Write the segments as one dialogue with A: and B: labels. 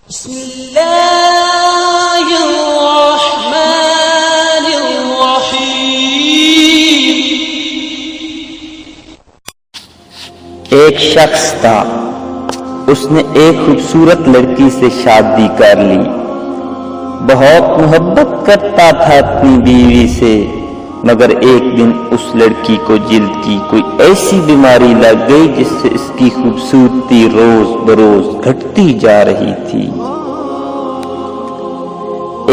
A: بسم اللہ الرحمن الرحیم۔
B: ایک شخص تھا، اس نے ایک خوبصورت لڑکی سے شادی کر لی۔ بہت محبت کرتا تھا اپنی بیوی سے، مگر ایک دن اس لڑکی کو جلد کی کوئی ایسی بیماری لگ گئی جس سے اس کی خوبصورتی روز بروز گھٹتی جا رہی تھی۔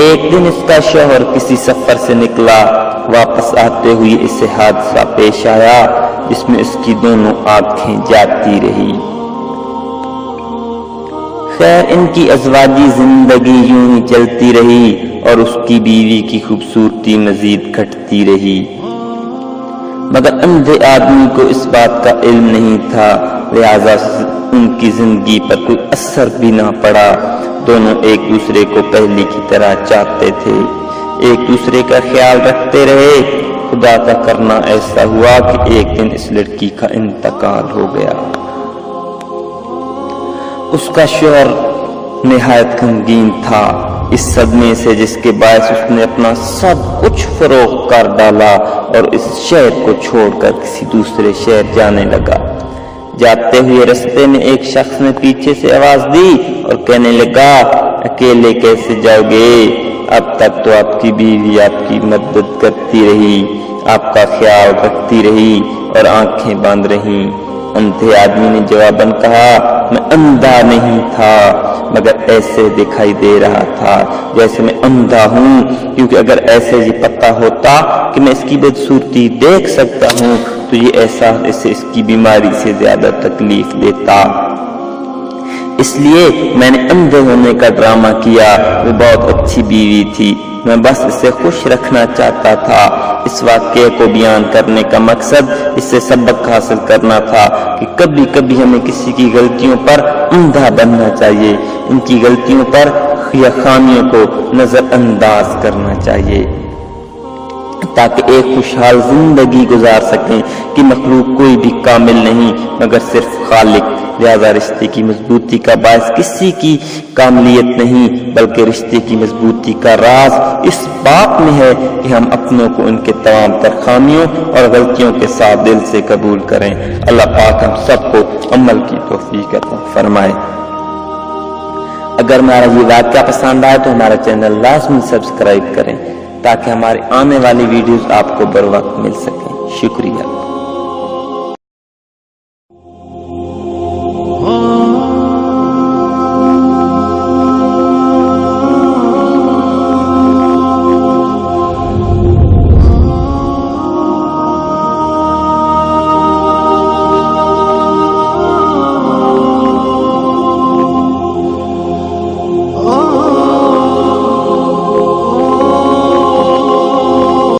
B: ایک دن اس کا شوہر کسی سفر سے نکلا، واپس آتے ہوئے اسے حادثہ پیش آیا جس میں اس کی دونوں آنکھیں جاتی رہی۔ خیر، ان کی ازواجی زندگی یوں ہی چلتی رہی اور اس کی بیوی کی خوبصورتی مزید گھٹتی رہی، مگر اندھے آدمی کو اس بات کا علم نہیں تھا، لہذا ان کی زندگی پر کوئی اثر بھی نہ پڑا۔ دونوں ایک دوسرے کو پہلے کی طرح چاہتے تھے، ایک دوسرے کا خیال رکھتے رہے۔ خدا کا کرنا ایسا ہوا کہ ایک دن اس لڑکی کا انتقال ہو گیا۔ اس کا شوہر نہایت غمگین تھا اس صدمے سے، جس کے باعث اس نے اپنا سب کچھ فروخت کر ڈالا اور اس شہر کو چھوڑ کر کسی دوسرے شہر جانے لگا۔ جاتے ہوئے رستے میں ایک شخص نے پیچھے سے آواز دی اور کہنے لگا، اکیلے کیسے جاؤ گے؟ اب تک تو آپ کی بیوی آپ کی مدد کرتی رہی، آپ کا خیال رکھتی رہی اور آنکھیں بند رہیں۔ اندھے آدمی نے جواباً کہا، میں اندھا نہیں تھا، مگر ایسے دکھائی دے رہا تھا جیسے میں اندھا ہوں، کیونکہ اگر ایسے یہ پتہ ہوتا کہ میں اس کی بدصورتی دیکھ سکتا ہوں تو یہ احساس اسے اس کی بیماری سے زیادہ تکلیف دیتا۔ اس لیے میں نے اندھے ہونے کا ڈرامہ کیا۔ وہ بہت اچھی بیوی تھی، میں بس اسے خوش رکھنا چاہتا تھا۔ اس واقعے کو بیان کرنے کا مقصد اس سے سبق حاصل کرنا تھا کہ کبھی کبھی ہمیں کسی کی غلطیوں پر اندھا بننا چاہیے، ان کی غلطیوں پر یا خامیوں کو نظر انداز کرنا چاہیے تاکہ ایک خوشحال زندگی گزار سکیں کہ مخلوق کوئی بھی کامل نہیں مگر صرف خالق۔ لہذا رشتے کی مضبوطی کا باعث کسی کی کاملیت نہیں بلکہ رشتے کی مضبوطی کا راز اس بات میں ہے کہ ہم اپنوں کو ان کے تمام تر خامیوں اور غلطیوں کے ساتھ دل سے قبول کریں۔ اللہ پاک ہم سب کو عمل کی توفیق عطا فرمائے۔ اگر ہمارا یہ واقعہ پسند آئے تو ہمارا چینل لازمی سبسکرائب کریں تاکہ ہماری آنے والی ویڈیوز آپ کو بر وقت مل سکیں۔ شکریہ۔